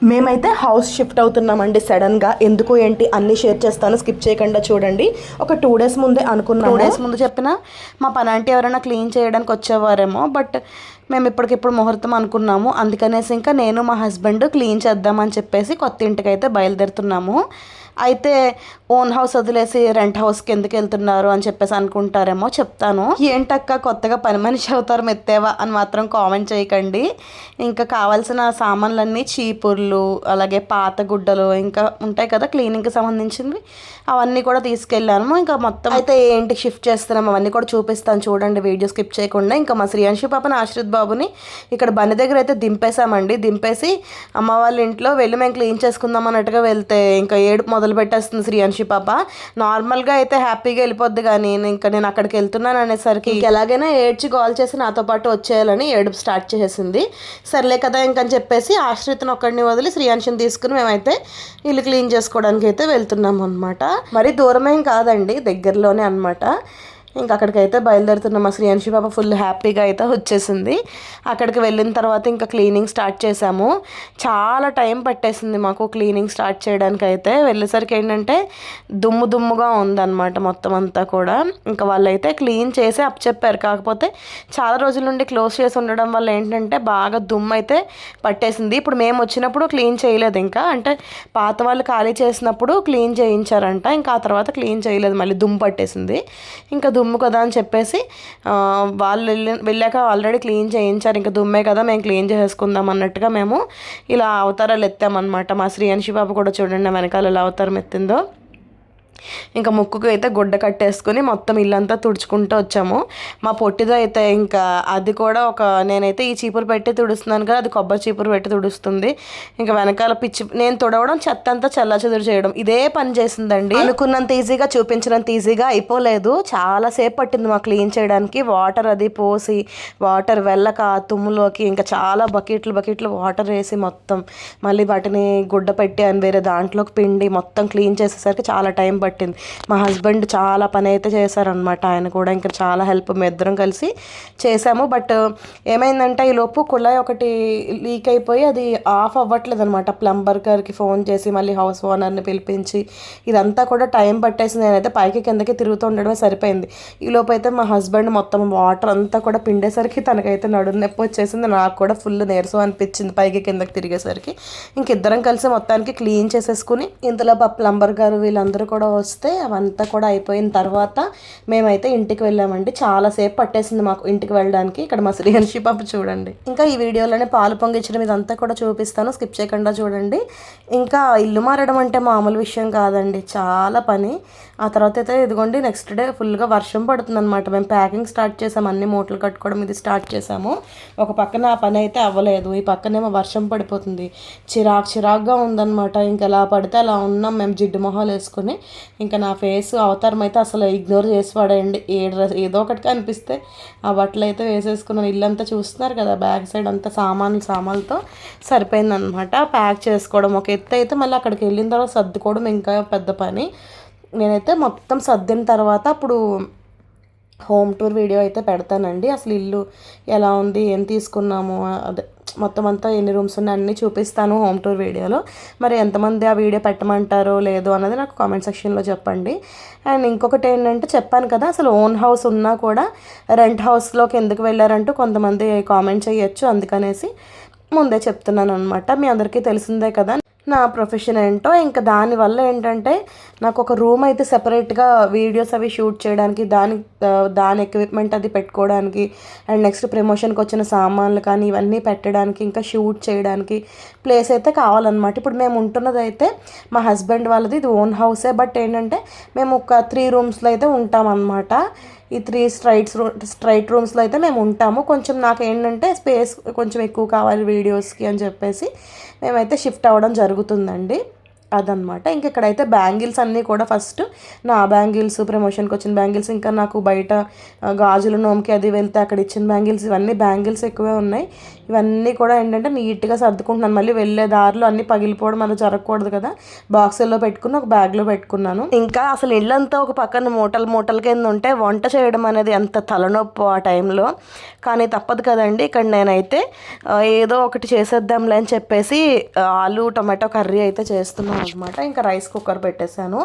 మేమైతే house shift అవుతున్నామండి సడన్గా. ఎందుకు ఏంటి అన్నీ షేర్ చేస్తాను, స్కిప్ చేయకుండా చూడండి. ఒక 2 డేస్ ముందే అనుకున్నాము. 2 డేస్ ముందు చెప్పిన మా పనాంటి ఎవరైనా క్లీన్ చేయడానికి వచ్చేవారేమో, బట్ మేము ఇప్పటికిప్పుడు ముహూర్తం అనుకున్నాము. అందుకనేసి ఇంకా నేను మా హస్బెండ్ క్లీన్ చేద్దామని చెప్పేసి కొత్త ఇంటికైతే బయలుదేరుతున్నాము. అయితే ఓన్ హౌస్ వదిలేసి రెంట్ హౌస్కి ఎందుకు వెళ్తున్నారు అని చెప్పేసి అనుకుంటారేమో. చెప్తాను. ఏంటక్క కొత్తగా పని మనిషి అవతారం ఎత్తేవా అని మాత్రం కామెంట్ చేయకండి. ఇంకా కావాల్సిన సామాన్లన్నీ చీపుర్లు, అలాగే పాత గుడ్డలు ఇంకా ఉంటాయి కదా క్లీనింగ్కి సంబంధించినవి, అవన్నీ కూడా తీసుకెళ్ళాము. ఇంకా మొత్తం అయితే ఏంటికి షిఫ్ట్ చేస్తున్నాం అవన్నీ కూడా చూపిస్తాను చూడండి, వీడియో స్కిప్ చేయకుండా. ఇంకా మా శ్రీయాంశి పాపని ఆశ్రిత్ బాబుని ఇక్కడ బండి దగ్గర అయితే దింపేశామండి. దింపేసి అమ్మ వాళ్ళ ఇంట్లో వెళ్ళి మేము క్లీన్ చేసుకుందాం అన్నట్టుగా వెళ్తే ఇంకా ఏడుపు మొదలు పెట్టేస్తుంది శ్రీయాంశి పాప. నార్మల్గా అయితే హ్యాపీగా వెళ్ళిపోద్ది, కానీ ఇంకా నేను అక్కడికి వెళ్తున్నాను అనేసరికి ఎలాగైనా ఏడ్చి గోల్ చేసి నాతో పాటు వచ్చేయాలని ఏడుపు స్టార్ట్ చేసేసింది. సర్లే కదా ఇంకని చెప్పేసి ఆశ్రిత్ని ఒక్కడిని వదిలి శ్రీయాంశిని తీసుకుని మేమైతే ఇల్లు క్లీన్ చేసుకోవడానికి అయితే వెళ్తున్నాము అనమాట. మరి దూరమేం కాదండి, దగ్గరలోనే అనమాట. ఇంకా అక్కడికైతే బయలుదేరుతున్నాం. మా శ్రీయాంశి పాప ఫుల్ హ్యాపీగా అయితే వచ్చేసింది. అక్కడికి వెళ్ళిన తర్వాత ఇంకా క్లీనింగ్ స్టార్ట్ చేసాము. చాలా టైం పట్టేసింది మాకు క్లీనింగ్ స్టార్ట్ చేయడానికి. అయితే వెళ్ళేసరికి ఏంటంటే దుమ్ముగా ఉందన్నమాట మొత్తం అంతా కూడా. ఇంకా వాళ్ళైతే క్లీన్ చేసి అప్పచెప్పారు, కాకపోతే చాలా రోజుల నుండి క్లోజ్ చేసి ఉండడం వల్ల ఏంటంటే బాగా దుమ్ము అయితే పట్టేసింది. ఇప్పుడు మేము వచ్చినప్పుడు క్లీన్ చేయలేదు, ఇంకా అంటే పాత వాళ్ళు ఖాళీ చేసినప్పుడు క్లీన్ చేయించారంట. ఇంకా ఆ తర్వాత క్లీన్ చేయలేదు, మళ్ళీ దుమ్ము పట్టేసింది. ఇంకా దుమ్ము కదా అని చెప్పేసి వాళ్ళు వెళ్ళాక ఆల్రెడీ క్లీన్ చేయించారు. ఇంకా దుమ్మే కదా మేము క్లీన్ చేసుకుందాం అన్నట్టుగా మేము ఇలా అవతారాలు ఎత్తామన్నమాట. మా శ్రీయాంశి బాబు కూడా చూడండి వెనకాల ఎలా అవతారం ఎత్తిందో. ఇంకా ముక్కుకు అయితే గుడ్డ కట్టేసుకుని మొత్తం ఇల్లంతా తుడుచుకుంటూ వచ్చాము. మా పొట్టిదో అయితే ఇంకా అది కూడా నేనైతే ఈ చీపురు పెట్టి తుడుస్తున్నాను కదా, అది కొబ్బరి చీపురు పెట్టి తుడుస్తుంది. ఇంకా వెనకాల నేను తుడవడం, చెత్త అంతా చల్లాచెదురు చేయడం, ఇదే పని చేసిందండి. అనుకున్నంత ఈజీగా చూపించినంత ఈజీగా అయిపోలేదు, చాలాసేపు పట్టింది మాకు క్లీన్ చేయడానికి. వాటర్ అది పోసి వాటర్ వెళ్ళక తుమ్ములోకి ఇంకా చాలా బకెట్లు వాటర్ వేసి మొత్తం మళ్ళీ వాటిని గుడ్డ పెట్టి అని వేరే దాంట్లోకి పిండి మొత్తం క్లీన్ చేసేసరికి చాలా టైం పట్టింది. మా హస్బెండ్ చాలా పని అయితే చేశారనమాట. ఆయన కూడా ఇంకా చాలా హెల్ప్, మేము ఇద్దరం కలిసి చేసాము. బట్ ఏమైందంటే ఈ లోపు కుళాయి ఒకటి లీక్ అయిపోయి అది ఆఫ్ అవ్వట్లేదు అనమాట. ప్లంబర్ గారికి ఫోన్ చేసి మళ్ళీ హౌస్ ఓనర్ని పిలిపించి ఇదంతా కూడా టైం పట్టేసింది. నేనైతే పైకి కిందకి తిరుగుతూ ఉండడమే సరిపోయింది. ఈ లోపు అయితే మా హస్బెండ్ మొత్తం వాటర్ అంతా కూడా పిండేసరికి తనకైతే నడుము నొప్పి వచ్చేసింది. నాకు కూడా ఫుల్ నీరసం అనిపించింది పైకి కిందకి తిరిగేసరికి. ఇంకిద్దరం కలిసి మొత్తానికి క్లీన్ చేసేసుకుని ఇంతలో ప్లంబర్ గారు వీళ్ళందరూ కూడా వస్తే అవంతా కూడా అయిపోయిన తర్వాత మేమైతే ఇంటికి వెళ్ళామండి. చాలాసేపు పట్టేసింది మాకు ఇంటికి వెళ్ళడానికి. ఇక్కడ మా శ్రీయాంశి పాప చూడండి. ఇంకా ఈ వీడియోలోనే పాలు పొంగిచ్చడం ఇదంతా కూడా చూపిస్తాను, స్కిప్ చేయకుండా చూడండి. ఇంకా ఇల్లు మారడం అంటే మామూలు విషయం కాదండి, చాలా పని. ఆ తర్వాత అయితే ఇదిగోండి నెక్స్ట్ డే ఫుల్గా వర్షం పడుతుంది అనమాట. మేము ప్యాకింగ్ స్టార్ట్ చేసాము, అన్ని మూటలు కట్టుకోవడం ఇది స్టార్ట్ చేసాము. ఒక పక్కన ఆ పని అయితే అవ్వలేదు, ఈ పక్కనేమో వర్షం పడిపోతుంది. చిరాగ్గా ఉందన్నమాట. ఇంకా ఎలా పడితే అలా ఉన్నాం మేము జిడ్డు మొహాలు వేసుకొని. ఇంకా నా ఫేస్ అవతారం అయితే అసలు ఇగ్నోర్ చేసి పడేయండి. ఏదో ఒకటి కనిపిస్తే ఆ బట్టలు అయితే వేసేసుకున్నాను. ఇల్లంతా చూస్తున్నారు కదా, బ్యాక్ సైడ్ అంతా సామాన్లతో సరిపోయిందనమాట. ప్యాక్ చేసుకోవడం ఒక ఎత్తు అయితే, మళ్ళీ అక్కడికి వెళ్ళిన తర్వాత సర్దుకోవడం ఇంకా పెద్ద పని. నేనైతే మొత్తం సర్దిన తర్వాత అప్పుడు హోమ్ టూర్ వీడియో అయితే పెడతానండి. అసలు ఇల్లు ఎలా ఉంది, ఏం తీసుకున్నాము, అదే మొత్తం అంతా ఎన్ని రూమ్స్ ఉన్నాయి అన్నీ చూపిస్తాను హోమ్ టూర్ వీడియోలో. మరి ఎంతమంది ఆ వీడియో పెట్టమంటారో లేదో అన్నది నాకు కామెంట్ సెక్షన్లో చెప్పండి. అండ్ ఇంకొకటి ఏంటంటే చెప్పాను కదా, అసలు ఓన్ హౌస్ ఉన్నా కూడా రెంట్ హౌస్లోకి ఎందుకు వెళ్ళారంటూ కొంతమంది కామెంట్ చేయొచ్చు, అందుకనేసి ముందే చెప్తున్నాను అనమాట. మీ అందరికీ తెలిసిందే కదా నా ప్రొఫెషన్ ఏంటో. ఇంకా దానివల్ల ఏంటంటే నాకు ఒక రూమ్ అయితే సెపరేట్గా వీడియోస్ అవి షూట్ చేయడానికి, దాని ఎక్విప్మెంట్ అది పెట్టుకోవడానికి, అండ్ నెక్స్ట్ ప్రమోషన్కి వచ్చిన సామాన్లు కానీ ఇవన్నీ పెట్టడానికి, ఇంకా షూట్ చేయడానికి ప్లేస్ అయితే కావాలన్నమాట. ఇప్పుడు మేము ఉంటున్నది అయితే మా హస్బెండ్ వాళ్ళది ఇది ఓన్ హౌసే, బట్ ఏంటంటే మేము ఒక 3 రూమ్స్లో అయితే ఉంటామన్నమాట. ఈ 3 స్ట్రైట్ రూమ్స్లో అయితే మేము ఉంటాము. కొంచెం నాకు ఏంటంటే స్పేస్ కొంచెం ఎక్కువ కావాలి వీడియోస్కి అని చెప్పేసి మేమైతే షిఫ్ట్ అవ్వడం జరుగుతుందండి. అదనమాట. ఇంక ఇక్కడైతే బ్యాంగిల్స్ అన్నీ కూడా ఫస్ట్ నా బ్యాంగిల్స్, ప్రమోషన్కి వచ్చిన బ్యాంగిల్స్, ఇంకా నాకు బయట గాజుల నోమ్కి అది వెళ్తే అక్కడ ఇచ్చిన బ్యాంగిల్స్, ఇవన్నీ బ్యాంగిల్స్ ఎక్కువే ఉన్నాయి. ఇవన్నీ కూడా ఏంటంటే నీట్గా సర్దుకుంటున్నాను. మళ్ళీ వెళ్ళే దారిలో అన్నీ పగిలిపోవడం అలా జరగకూడదు కదా, బాక్సుల్లో పెట్టుకుని ఒక బ్యాగ్లో పెట్టుకున్నాను. ఇంకా అసలు ఇళ్ళంతా ఒక పక్కన మూటల కింద ఉంటే వంట చేయడం అనేది ఎంత తలనొప్పి ఆ టైంలో. కానీ తప్పదు కదండి. ఇక్కడ నేనైతే ఏదో ఒకటి చేసేద్దాంలే అని చెప్పేసి ఆలు టమాటో కర్రీ అయితే చేస్తున్నాను అనమాట. ఇంకా రైస్ కుక్కర్ పెట్టేశాను.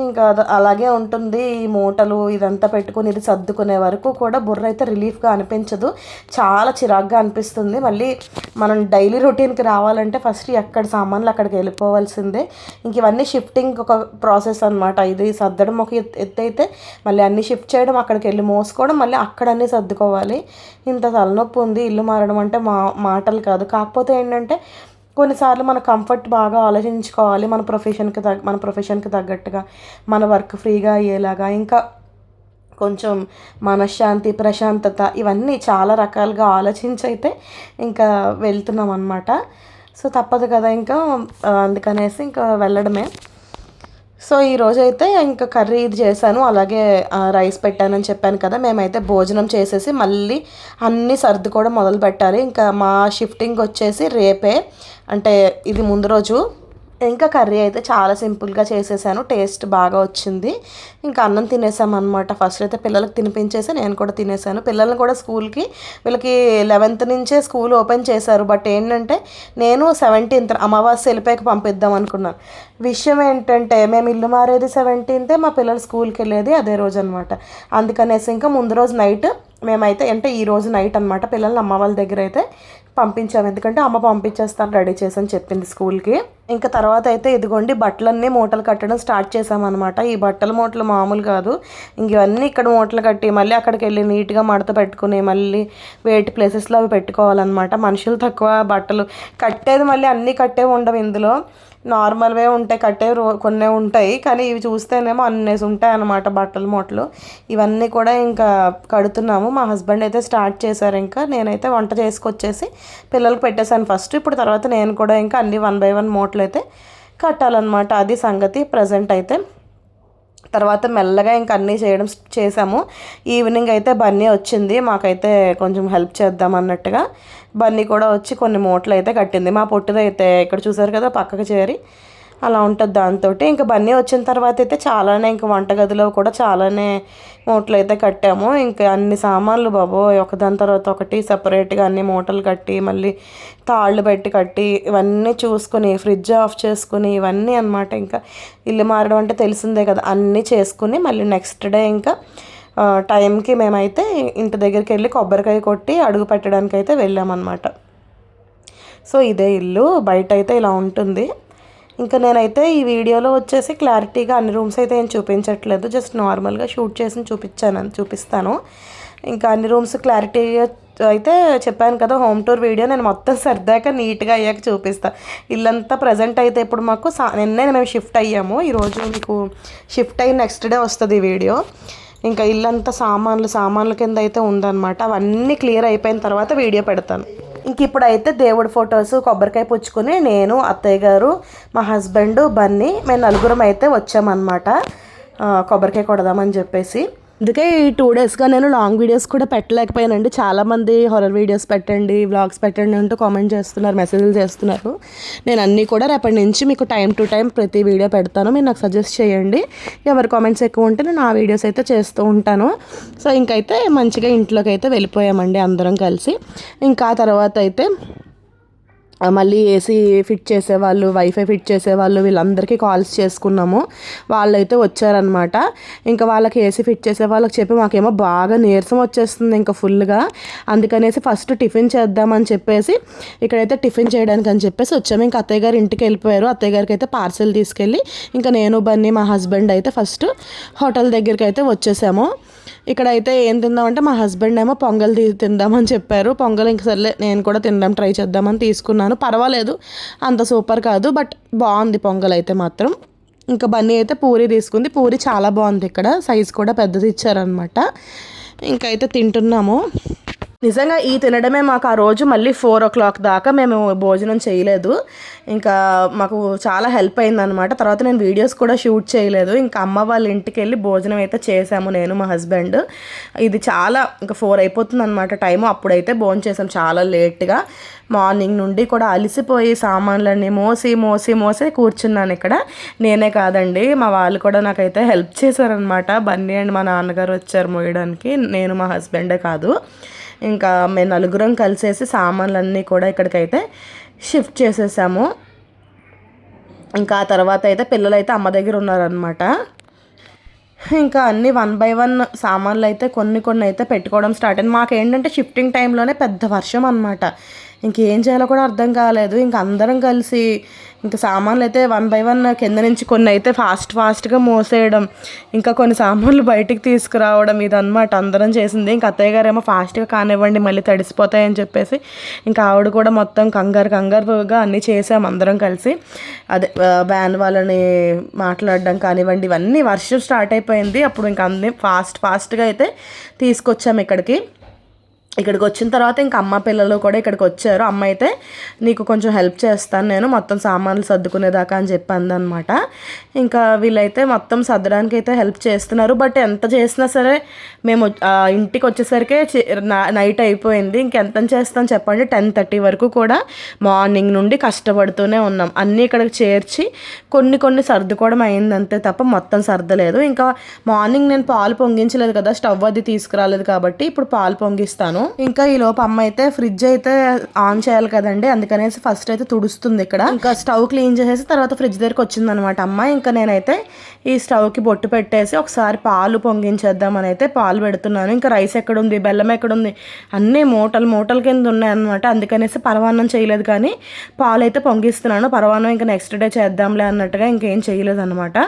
ఇంకా అలాగే ఉంటుంది. ఈ మూటలు ఇదంతా పెట్టుకుని ఇది సర్దుకునే వరకు కూడా బుర్ర అయితే రిలీఫ్గా అనిపించదు, చాలా చిరాగ్గా అనిపిస్తుంది. మళ్ళీ మనం డైలీ రొటీన్కి రావాలంటే ఫస్ట్ ఎక్కడ సామాన్లు అక్కడికి వెళ్ళిపోవాల్సిందే. ఇంక ఇవన్నీ షిఫ్టింగ్ ఒక ప్రాసెస్ అనమాట. ఇది సర్దడం ఒక ఎత్తు అయితే మళ్ళీ అన్నీ షిఫ్ట్ చేయడం, అక్కడికి వెళ్ళి మోసుకోవడం, మళ్ళీ అక్కడ అన్నీ సర్దుకోవాలి. ఇంత తలనొప్పి ఉంది. ఇల్లు మారడం అంటే మాటలు కాదు. కాకపోతే ఏంటంటే కొన్నిసార్లు మన కంఫర్ట్ బాగా ఆలోచించుకోవాలి. మన ప్రొఫెషన్కి తగ్గట్టుగా మన వర్క్ ఫ్రీగా అయ్యేలాగా, ఇంకా కొంచెం మనశ్శాంతి, ప్రశాంతత, ఇవన్నీ చాలా రకాలుగా ఆలోచించి అయితే ఇంకా వెళ్తున్నాం అనమాట. సో తప్పదు కదా, ఇంకా అందుకనేసి ఇంకా వెళ్ళడమే. సో ఈరోజైతే ఇంకా కర్రీ ఇది చేశాను, అలాగే రైస్ పెట్టానని చెప్పాను కదా. మేమైతే భోజనం చేసేసి మళ్ళీ అన్నీ సర్దుకోవడం మొదలు పెట్టాలి. ఇంకా మా షిఫ్టింగ్ వచ్చేసి రేపే, అంటే ఇది ముందు రోజు. ఇంకా కర్రీ అయితే చాలా సింపుల్గా చేసేసాను, టేస్ట్ బాగా వచ్చింది. ఇంకా అన్నం తినేసామన్నమాట. ఫస్ట్ అయితే పిల్లలకు తినిపించేసి నేను కూడా తినేసాను. పిల్లల్ని కూడా స్కూల్కి, వీళ్ళకి 11th నుంచే స్కూల్ ఓపెన్ చేశారు. బట్ ఏంటంటే నేను 17th అమావాస్య వెళ్ళిపోయాక పంపిద్దాం అనుకున్నాను. విషయం ఏంటంటే మేము ఇల్లు మారేది 17th, మా పిల్లలు స్కూల్కి వెళ్ళేది అదే రోజు అనమాట. అందుకనేసి ఇంకా ముందు రోజు నైట్ మేమైతే, అంటే ఈ రోజు నైట్ అనమాట, పిల్లల్ని అమ్మ వాళ్ళ దగ్గర అయితే పంపించాము. ఎందుకంటే అమ్మ పంపించేస్తాను రెడీ చేసని చెప్పింది స్కూల్కి. ఇంకా తర్వాత అయితే ఇదిగోండి బట్టలన్నీ మూటలు కట్టడం స్టార్ట్ చేసామన్నమాట. ఈ బట్టల మూటలు మామూలు కాదు. ఇంక ఇవన్నీ ఇక్కడ మూటలు కట్టి మళ్ళీ అక్కడికి వెళ్ళి నీట్గా మడత పెట్టుకుని మళ్ళీ వేటి ప్లేసెస్లో అవి పెట్టుకోవాలన్నమాట. మనుషులు తక్కువ, బట్టలు కట్టేది మళ్ళీ అన్నీ కట్టేవి ఉండవు ఇందులో, నార్మల్వే ఉంటాయి, కట్టేవి కొన్నే ఉంటాయి. కానీ ఇవి చూస్తేనేమో అన్నేసి ఉంటాయి అన్నమాట బట్టల మూటలు. ఇవన్నీ కూడా ఇంకా కడుతున్నాము. మా హస్బెండ్ అయితే స్టార్ట్ చేశారు. ఇంకా నేనైతే వంట చేసుకొచ్చేసి పిల్లలకు పెట్టేశాను ఫస్ట్. ఇప్పుడు తర్వాత నేను కూడా ఇంకా అన్ని 1 by 1 మూటలు అయితే కట్టాలన్నమాట. అది సంగతి ప్రజెంట్ అయితే. తర్వాత మెల్లగా ఇంకా అన్నీ చేసాము. ఈవినింగ్ అయితే బన్నీ వచ్చింది, మాకైతే కొంచెం హెల్ప్ చేద్దాం అన్నట్టుగా. బన్నీ కూడా వచ్చి కొన్ని మూటలు అయితే కట్టింది. మా పొట్టుదైతే ఇక్కడ చూసారు కదా పక్కకు చేరి అలా ఉంటుంది. దాంతో ఇంకా బన్నీ వచ్చిన తర్వాత అయితే చాలానే, ఇంకా వంటగదిలో కూడా చాలానే మూటలు అయితే కట్టాము. ఇంకా అన్ని సామాన్లు బాబోయ్ ఒకదాని తర్వాత ఒకటి సపరేట్గా అన్ని మూటలు కట్టి మళ్ళీ తాళ్ళు పెట్టి కట్టి ఇవన్నీ చూసుకొని ఫ్రిడ్జ్ ఆఫ్ చేసుకుని ఇవన్నీ అనమాట. ఇంకా ఇల్లు మారడం అంటే తెలిసిందే కదా, అన్నీ చేసుకుని మళ్ళీ నెక్స్ట్ డే ఇంకా టైంకి మేమైతే ఇంటి దగ్గరికి వెళ్ళి కొబ్బరికాయ కొట్టి అడుగు పెట్టడానికి అయితే వెళ్ళామన్నమాట. సో ఇదే ఇల్లు, బయట అయితే ఇలా ఉంటుంది. ఇంకా నేనైతే ఈ వీడియోలో వచ్చేసి క్లారిటీగా అన్ని రూమ్స్ అయితే ఏం చూపించట్లేదు, జస్ట్ నార్మల్గా షూట్ చేసి చూపిస్తాను. ఇంకా అన్ని రూమ్స్ క్లారిటీగా అయితే చెప్పాను కదా, హోమ్ టూర్ వీడియో నేను మొత్తం సర్దాక నీట్గా అయ్యాక చూపిస్తాను. ఇల్లంతా ప్రజెంట్ అయితే ఇప్పుడు మాకు నిన్నే మేము షిఫ్ట్ అయ్యాము. ఈరోజు మీకు షిఫ్ట్ అయ్యి నెక్స్ట్ డే వస్తుంది ఈ వీడియో. ఇంకా ఇల్లంతా సామాన్ల కింద అయితే ఉందన్నమాట. అవన్నీ క్లియర్ అయిపోయిన తర్వాత వీడియో పెడతాను. ఇంక ఇప్పుడైతే దేవుడి ఫొటోస్ కొబ్బరికాయ పుచ్చుకొని నేను, అత్తయ్య గారు, మా హస్బెండ్, బన్నీ, మేము నలుగురం అయితే వచ్చామన్నమాట కొబ్బరికాయ కొడదామని చెప్పేసి. అందుకే ఈ 2 daysగా నేను లాంగ్ వీడియోస్ కూడా పెట్టలేకపోయానండి. చాలామంది హారర్ వీడియోస్ పెట్టండి, వ్లాగ్స్ పెట్టండి అంటూ కామెంట్ చేస్తున్నారు, మెసేజ్లు చేస్తున్నారు. నేను అన్నీ కూడా రేపటి నుంచి మీకు టైం టు టైం ప్రతి వీడియో పెడతాను. మీరు నాకు సజెస్ట్ చేయండి. ఎవరి కామెంట్స్ ఎక్కువ ఉంటే నేను ఆ వీడియోస్ అయితే చేస్తూ ఉంటాను. సో ఇంకైతే మంచిగా ఇంట్లోకి అయితే వెళ్ళిపోయామండి అందరం కలిసి. ఇంకా ఆ తర్వాత అయితే మళ్ళీ ఏసీ ఫిట్ చేసేవాళ్ళు, వైఫై ఫిట్ చేసేవాళ్ళు, వీళ్ళందరికీ కాల్స్ చేసుకున్నాము. వాళ్ళైతే వచ్చారనమాట. ఇంకా వాళ్ళకి ఏసీ ఫిట్ చేసే వాళ్ళకి చెప్పి మాకేమో బాగా నీరసం వచ్చేస్తుంది ఇంకా ఫుల్గా. అందుకనేసి ఫస్ట్ టిఫిన్ చేద్దామని చెప్పేసి ఇక్కడైతే టిఫిన్ చేయడానికి అని చెప్పేసి వచ్చాము. ఇంకా అత్తయ్య గారు ఇంటికి వెళ్ళిపోయారు. అత్తయ్య గారికి అయితే పార్సెల్ తీసుకెళ్ళి ఇంకా నేను, బన్నీ, మా హస్బెండ్ అయితే ఫస్ట్ హోటల్ దగ్గరికి అయితే వచ్చేసాము. ఇక్కడైతే ఏం తిందామంటే మా హస్బెండ్ ఏమో పొంగల్ తిందామని చెప్పారు. పొంగల్ ఇంక సర్లే నేను కూడా ట్రై చేద్దామని తీసుకున్నాను. పర్వాలేదు, అంత సూపర్ కాదు, బట్ బాగుంది పొంగల్ అయితే మాత్రం. ఇంకా బన్నీ అయితే పూరి తీసుకుంది. పూరి చాలా బాగుంది, ఇక్కడ సైజ్ కూడా పెద్దది ఇచ్చారనమాట. ఇంకైతే తింటున్నాము. నిజంగా ఈ తినడమే మాకు ఆ రోజు మళ్ళీ 4 o'clock దాకా మేము భోజనం చేయలేదు. ఇంకా మాకు చాలా హెల్ప్ అయిందనమాట. తర్వాత నేను వీడియోస్ కూడా షూట్ చేయలేదు. ఇంకా అమ్మ వాళ్ళ ఇంటికి వెళ్ళి భోజనం అయితే చేసాము నేను మా హస్బెండ్. ఇది చాలా ఇంకా 4 అయిపోతుంది అనమాట టైము. అప్పుడైతే భోజనం చేసాం చాలా లేట్గా. మార్నింగ్ నుండి కూడా అలసిపోయి సామాన్లన్నీ మోసి కూర్చున్నాను ఇక్కడ. నేనే కాదండి, మా వాళ్ళు కూడా నాకైతే హెల్ప్ చేశారనమాట. బన్నీ అండ్ మా నాన్నగారు వచ్చారు మోయడానికి, నేను మా హస్బెండే కాదు. ఇంకా మేము నలుగురం కలిసేసి సామాన్లన్నీ కూడా ఇక్కడికైతే షిఫ్ట్ చేసేసాము. ఇంకా ఆ తర్వాత అయితే పిల్లలైతే అమ్మ దగ్గర ఉన్నారనమాట. ఇంకా అన్నీ 1 by 1 సామాన్లు అయితే కొన్ని అయితే పెట్టుకోవడం స్టార్ట్ అయింది. మాకేంటంటే షిఫ్టింగ్ టైంలోనే పెద్ద వర్షం అనమాట. ఇంకేం చేయాలో కూడా అర్థం కాలేదు. ఇంక అందరం కలిసి ఇంకా సామాన్లు అయితే 1 by 1 కింద నుంచి కొన్ని అయితే ఫాస్ట్గా మోసేయడం, ఇంకా కొన్ని సామాన్లు బయటికి తీసుకురావడం, ఇదన్నమాట అందరం చేసింది. ఇంకా అత్తయ్య గారు ఏమో ఫాస్ట్గా కానివ్వండి మళ్ళీ తడిసిపోతాయని చెప్పేసి ఇంకా ఆవిడ కూడా మొత్తం కంగారుగా అన్నీ చేసాం అందరం కలిసి. అదే వ్యాన్ వాళ్ళని మాట్లాడడం కానివ్వండి, ఇవన్నీ వర్షం స్టార్ట్ అయిపోయింది. అప్పుడు ఇంకా అన్నీ ఫాస్ట్గా అయితే తీసుకొచ్చాము ఇక్కడికి వచ్చిన తర్వాత ఇంకా అమ్మ పిల్లలు కూడా ఇక్కడికి వచ్చారు. అమ్మ అయితే నీకు కొంచెం హెల్ప్ చేస్తాను నేను మొత్తం సామాన్లు సర్దుకునేదాకా అని చెప్పి అందనమాట. ఇంకా వీళ్ళైతే మొత్తం సర్దడానికి అయితే హెల్ప్ చేస్తున్నారు. బట్ ఎంత చేసినా సరే మేము ఇంటికి వచ్చేసరికి నైట్ అయిపోయింది. ఇంకెంత చేస్తాం చెప్పండి. 10:30 వరకు కూడా మార్నింగ్ నుండి కష్టపడుతూనే ఉన్నాం. అన్నీ ఇక్కడికి చేర్చి కొన్ని సర్దుకోవడం అయింది అంతే తప్ప మొత్తం సర్దలేదు. ఇంకా మార్నింగ్ నేను పాలు పొంగించలేదు కదా, స్టవ్ అది తీసుకురాలేదు కాబట్టి ఇప్పుడు పాలు పొంగిస్తాను. ఇంకా ఈ లోపు అమ్మ అయితే ఫ్రిడ్జ్ అయితే ఆన్ చేయాలి కదండి, అందుకనేసి ఫస్ట్ అయితే తుడుస్తుంది ఇక్కడ. ఇంకా స్టవ్ క్లీన్ చేసేసి తర్వాత ఫ్రిడ్జ్ దగ్గరికి వచ్చిందనమాట అమ్మ. ఇంకా నేనైతే ఈ స్టవ్కి బొట్టు పెట్టేసి ఒకసారి పాలు పొంగించేద్దామని అయితే పాలు పెడుతున్నాను. ఇంకా రైస్ ఎక్కడుంది, బెల్లం ఎక్కడుంది, అన్నీ మూటలు కింద ఉన్నాయన్నమాట. అందుకనేసి పరవాన్నం చేయలేదు, కానీ పాలు అయితే పొంగిస్తున్నాను. పరవాన్నం ఇంకా నెక్స్ట్ డే చేద్దాంలే అన్నట్టుగా ఇంకేం చేయలేదు అనమాట.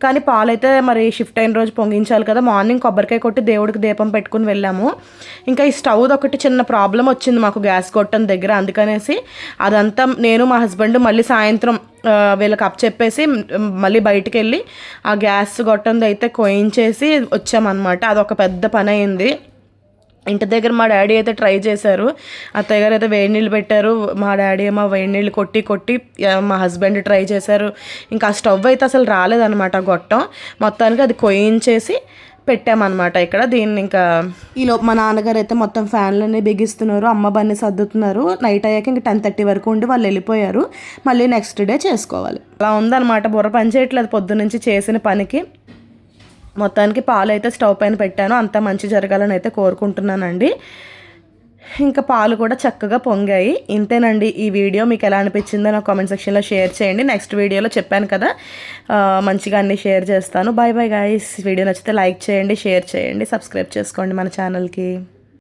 కానీ పాలు అయితే మరి షిఫ్ట్ అయిన రోజు పొంగించాలి కదా. మార్నింగ్ కొబ్బరికాయ కొట్టి దేవుడికి దీపం పెట్టుకుని వెళ్ళాము. ఇంకా ఈ స్టవ్ది ఒకటి చిన్న ప్రాబ్లం వచ్చింది మాకు గ్యాస్ గొట్టం దగ్గర. అందుకనేసి అదంతా నేను మా హస్బెండ్ మళ్ళీ సాయంత్రం వీళ్ళకి చెప్పేసి మళ్ళీ బయటికి వెళ్ళి ఆ గ్యాస్ గొట్టంది అయితే కోయించేసి వచ్చామన్నమాట. అదొక పెద్ద పని అయింది. ఇంటి దగ్గర మా డాడీ అయితే ట్రై చేశారు, అత్తయ్య గారు అయితే వేడి నీళ్ళు పెట్టారు, మా డాడీ ఏమో వేడి నీళ్ళు కొట్టి మా హస్బెండ్ ట్రై చేశారు. ఇంకా ఆ స్టవ్ అయితే అసలు రాలేదన్నమాట గొట్టం. మొత్తానికి అది కోయించేసి పెట్టామన్నమాట ఇక్కడ. దీన్ని ఇంకా ఈలోపు మా నాన్నగారు అయితే మొత్తం ఫ్యాన్లన్నీ బిగిస్తున్నారు, అమ్మ బన్ని సర్దుతున్నారు. నైట్ అయ్యాక ఇంకా 10:30 వరకు ఉండి వాళ్ళు వెళ్ళిపోయారు. మళ్ళీ నెక్స్ట్ డే చేసుకోవాలి. అలా ఉందన్నమాట. బుర్ర పని చేయట్లేదు పొద్దున్నుంచి చేసిన పనికి. మొత్తానికి పాలు అయితే స్టవ్ పైన పెట్టాను. అంతా మంచి జరగాలని అయితే కోరుకుంటున్నానండి. ఇంకా పాలు కూడా చక్కగా పొంగాయి. ఇంతేనండి ఈ వీడియో. మీకు ఎలా అనిపించిందో నాకు కామెంట్ సెక్షన్లో షేర్ చేయండి. నెక్స్ట్ వీడియోలో చెప్పాను కదా మంచిగా అన్నీ షేర్ చేస్తాను. Bye guys. వీడియో నచ్చితే లైక్ చేయండి, షేర్ చేయండి, సబ్స్క్రైబ్ చేసుకోండి మన ఛానల్కి.